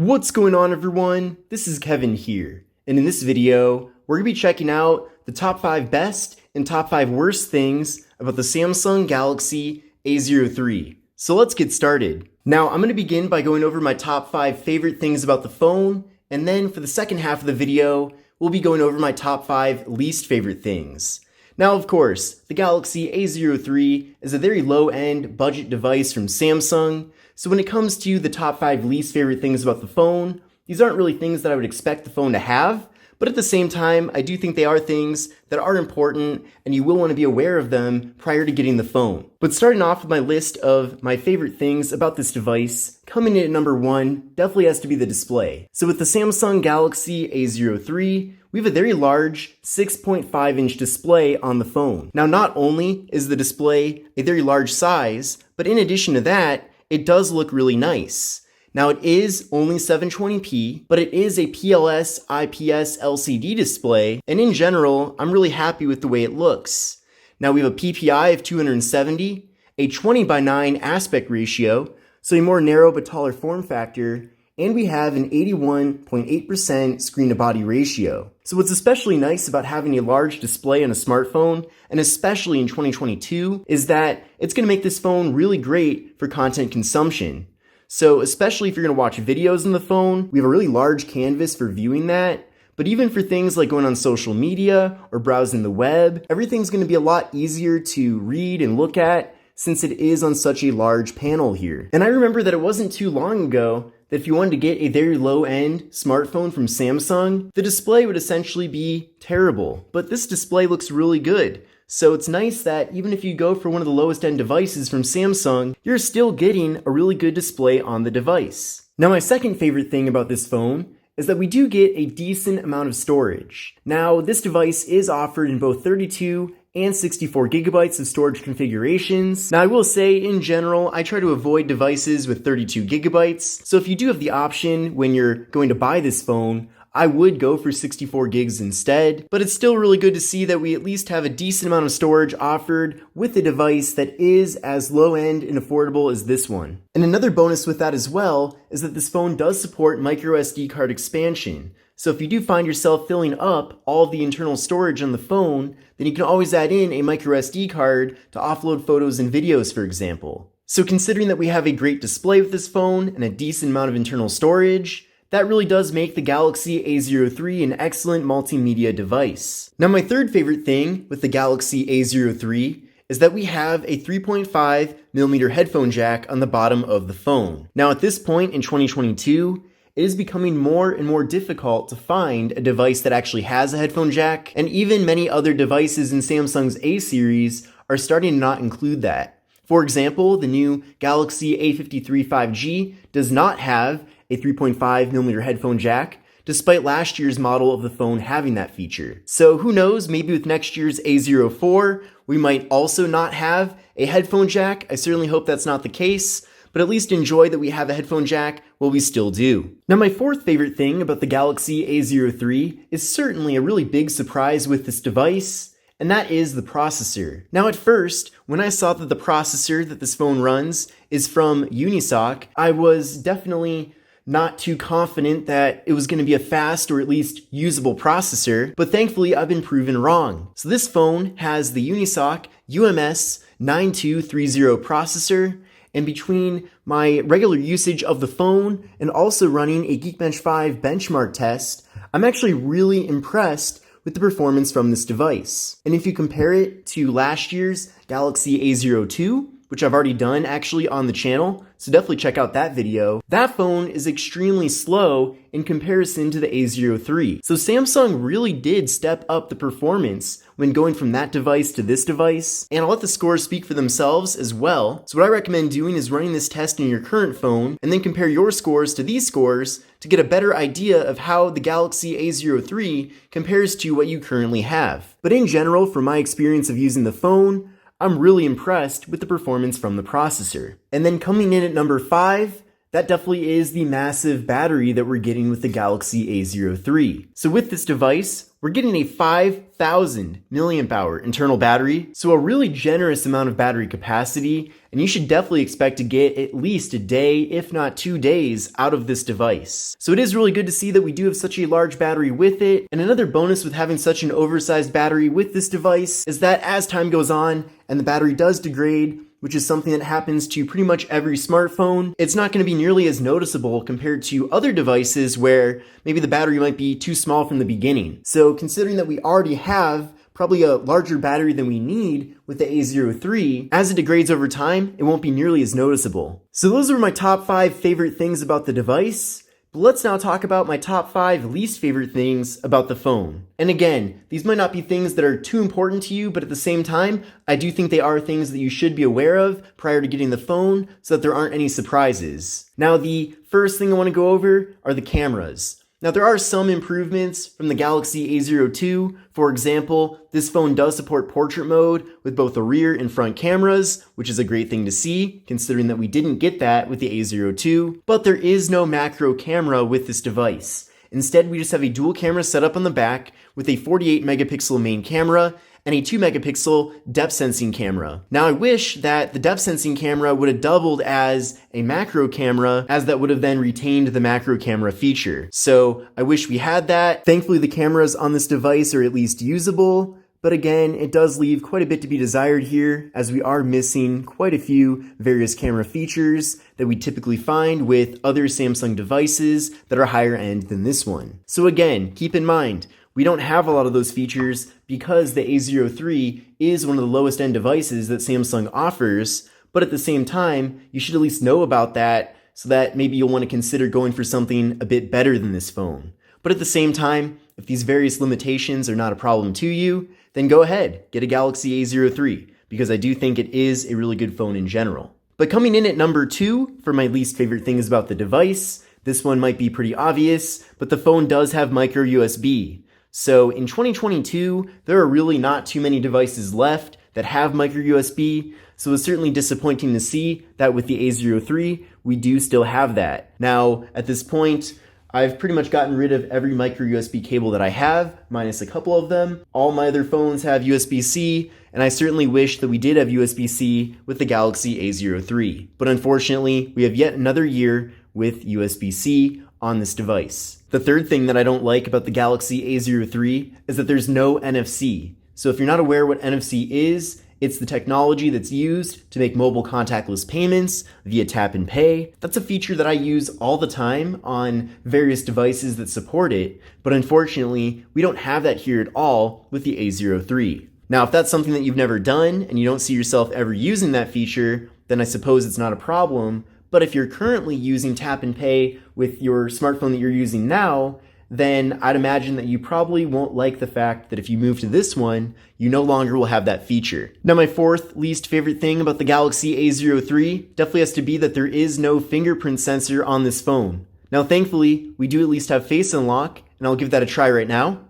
What's going on, everyone? This is Kevin here, and in this video, we're going to be checking out the top 5 best and top 5 worst things about the Samsung Galaxy A03. So let's get started. Now, I'm going to begin by going over my top 5 favorite things about the phone, and then for the second half of the video, we'll be going over my top 5 least favorite things. Now, of course, the Galaxy A03 is a very low-end budget device from Samsung, so when it comes to the top 5 least favorite things about the phone, these aren't really things that I would expect the phone to have, but at the same time, I do think they are things that are important and you will want to be aware of them prior to getting the phone. But starting off with my list of my favorite things about this device, coming in at number 1 definitely has to be the display. So with the Samsung Galaxy A03, we have a very large 6.5-inch display on the phone. Now, not only is the display a very large size, but in addition to that, it does look really nice. Now, it is only 720p, but it is a PLS IPS LCD display, and in general, I'm really happy with the way it looks. Now, we have a PPI of 270, a 20:9 aspect ratio, so a more narrow but taller form factor, and we have an 81.8% screen-to-body ratio. So what's especially nice about having a large display on a smartphone, and especially in 2022, is that it's going to make this phone really great for content consumption. So especially if you're going to watch videos on the phone, we have a really large canvas for viewing that. But even for things like going on social media or browsing the web, everything's going to be a lot easier to read and look at since it is on such a large panel here. And I remember that it wasn't too long ago that if you wanted to get a very low-end smartphone from Samsung, the display would essentially be terrible. But this display looks really good. So it's nice that even if you go for one of the lowest end devices from Samsung, you're still getting a really good display on the device. Now, my second favorite thing about this phone is that we do get a decent amount of storage. Now, this device is offered in both 32 and 64 gigabytes of storage configurations. Now, I will say, in general, I try to avoid devices with 32 gigabytes. So if you do have the option when you're going to buy this phone, I would go for 64 gigs instead, but it's still really good to see that we at least have a decent amount of storage offered with a device that is as low-end and affordable as this one. And another bonus with that as well is that this phone does support microSD card expansion. So if you do find yourself filling up all of the internal storage on the phone, then you can always add in a microSD card to offload photos and videos, for example. So considering that we have a great display with this phone and a decent amount of internal storage, that really does make the Galaxy A03 an excellent multimedia device. Now, my third favorite thing with the Galaxy A03 is that we have a 3.5mm headphone jack on the bottom of the phone. Now, at this point in 2022, it is becoming more and more difficult to find a device that actually has a headphone jack, and even many other devices in Samsung's A series are starting to not include that. For example, the new Galaxy A53 5G does not have a 3.5mm headphone jack, despite last year's model of the phone having that feature. So who knows, maybe with next year's A04, we might also not have a headphone jack. I certainly hope that's not the case, but at least enjoy that we have a headphone jack while we still do. Now, my fourth favorite thing about the Galaxy A03 is certainly a really big surprise with this device, and that is the processor. Now, at first, when I saw that the processor that this phone runs is from Unisoc, I was definitely not too confident that it was going to be a fast or at least usable processor, but thankfully I've been proven wrong. So this phone has the Unisoc UMS 9230 processor, and between my regular usage of the phone and also running a Geekbench 5 benchmark test, I'm actually really impressed with the performance from this device. And if you compare it to last year's Galaxy A02, which I've already done actually on the channel, so definitely check out that video, that phone is extremely slow in comparison to the A03. So Samsung really did step up the performance when going from that device to this device, and I'll let the scores speak for themselves as well. So what I recommend doing is running this test in your current phone, and then compare your scores to these scores to get a better idea of how the Galaxy A03 compares to what you currently have. But in general, from my experience of using the phone, I'm really impressed with the performance from the processor. And then coming in at number 5, That definitely is the massive battery that we're getting with the Galaxy A03. So with this device, we're getting a 5,000 milliamp hour internal battery, so a really generous amount of battery capacity, and you should definitely expect to get at least a day, if not 2 days, out of this device. So it is really good to see that we do have such a large battery with it, and another bonus with having such an oversized battery with this device is that as time goes on and the battery does degrade, which is something that happens to pretty much every smartphone, it's not going to be nearly as noticeable compared to other devices where maybe the battery might be too small from the beginning. So considering that we already have probably a larger battery than we need with the A03, as it degrades over time, it won't be nearly as noticeable. So those are my top 5 favorite things about the device. But let's now talk about my top 5 least favorite things about the phone. And again, these might not be things that are too important to you, but at the same time, I do think they are things that you should be aware of prior to getting the phone so that there aren't any surprises. Now, the first thing I want to go over are the cameras. Now, there are some improvements from the Galaxy A02. For example, this phone does support portrait mode with both the rear and front cameras, which is a great thing to see, considering that we didn't get that with the A02. But there is no macro camera with this device. Instead, we just have a dual camera setup on the back with a 48 megapixel main camera and a 2 megapixel depth sensing camera. Now I wish that the depth sensing camera would have doubled as a macro camera, as that would have then retained the macro camera feature. So I wish we had that. Thankfully the cameras on this device are at least usable, but again, it does leave quite a bit to be desired here, as we are missing quite a few various camera features that we typically find with other Samsung devices that are higher end than this one. So again, keep in mind, we don't have a lot of those features because the A03 is one of the lowest end devices that Samsung offers, but at the same time, you should at least know about that so that maybe you'll want to consider going for something a bit better than this phone. But at the same time, if these various limitations are not a problem to you, then go ahead, get a Galaxy A03, because I do think it is a really good phone in general. But coming in at number 2 for my least favorite things about the device, this one might be pretty obvious, but the phone does have micro USB. So in 2022, there are really not too many devices left that have micro USB, so it's certainly disappointing to see that with the A03, we do still have that. Now, at this point, I've pretty much gotten rid of every micro USB cable that I have, minus a couple of them. All my other phones have USB-C, and I certainly wish that we did have USB-C with the Galaxy A03. But unfortunately, we have yet another year with USB-C on this device. The third thing that I don't like about the Galaxy A03 is that there's no NFC. So if you're not aware what NFC is, it's the technology that's used to make mobile contactless payments via tap and pay. That's a feature that I use all the time on various devices that support it, but unfortunately, we don't have that here at all with the A03. Now, if that's something that you've never done and you don't see yourself ever using that feature, then I suppose it's not a problem. But if you're currently using tap and pay with your smartphone that you're using now, then I'd imagine that you probably won't like the fact that if you move to this one, you no longer will have that feature. Now, my fourth least favorite thing about the Galaxy A03 definitely has to be that there is no fingerprint sensor on this phone. Now, thankfully, we do at least have Face Unlock, and I'll give that a try right now.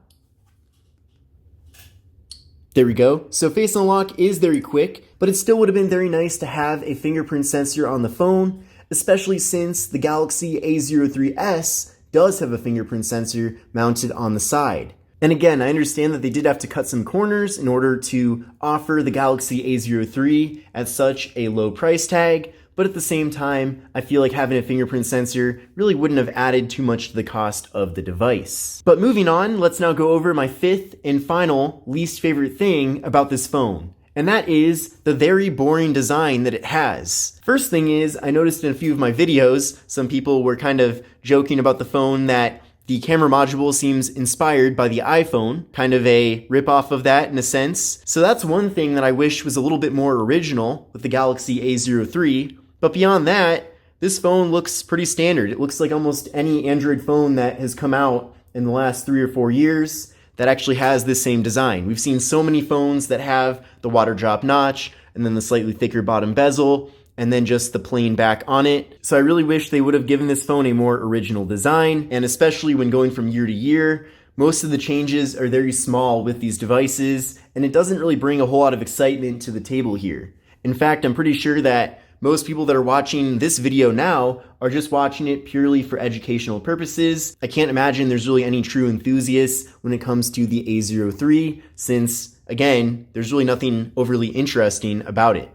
There we go. So Face Unlock is very quick, but it still would have been very nice to have a fingerprint sensor on the phone, especially since the Galaxy A03s does have a fingerprint sensor mounted on the side. And again, I understand that they did have to cut some corners in order to offer the Galaxy A03 at such a low price tag, but at the same time, I feel like having a fingerprint sensor really wouldn't have added too much to the cost of the device. But moving on, let's now go over my fifth and final least favorite thing about this phone. And that is the very boring design that it has. First thing is, I noticed in a few of my videos, some people were kind of joking about the phone that the camera module seems inspired by the iPhone, kind of a ripoff of that in a sense. So that's one thing that I wish was a little bit more original with the Galaxy A03. But beyond that, this phone looks pretty standard. It looks like almost any Android phone that has come out in the last 3 or 4 years that actually has this same design. We've seen so many phones that have the water drop notch, and then the slightly thicker bottom bezel, and then just the plain back on it. So I really wish they would have given this phone a more original design, and especially when going from year to year, most of the changes are very small with these devices, and it doesn't really bring a whole lot of excitement to the table here. In fact, I'm pretty sure that most people that are watching this video now are just watching it purely for educational purposes. I can't imagine there's really any true enthusiasts when it comes to the A03, since, again, there's really nothing overly interesting about it.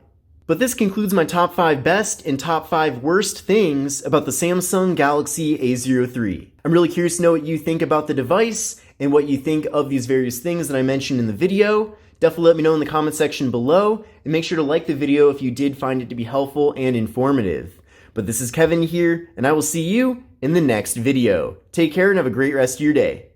But this concludes my top 5 best and top 5 worst things about the Samsung Galaxy A03. I'm really curious to know what you think about the device and what you think of these various things that I mentioned in the video. Definitely let me know in the comment section below, and make sure to like the video if you did find it to be helpful and informative. But this is Kevin here, and I will see you in the next video. Take care and have a great rest of your day.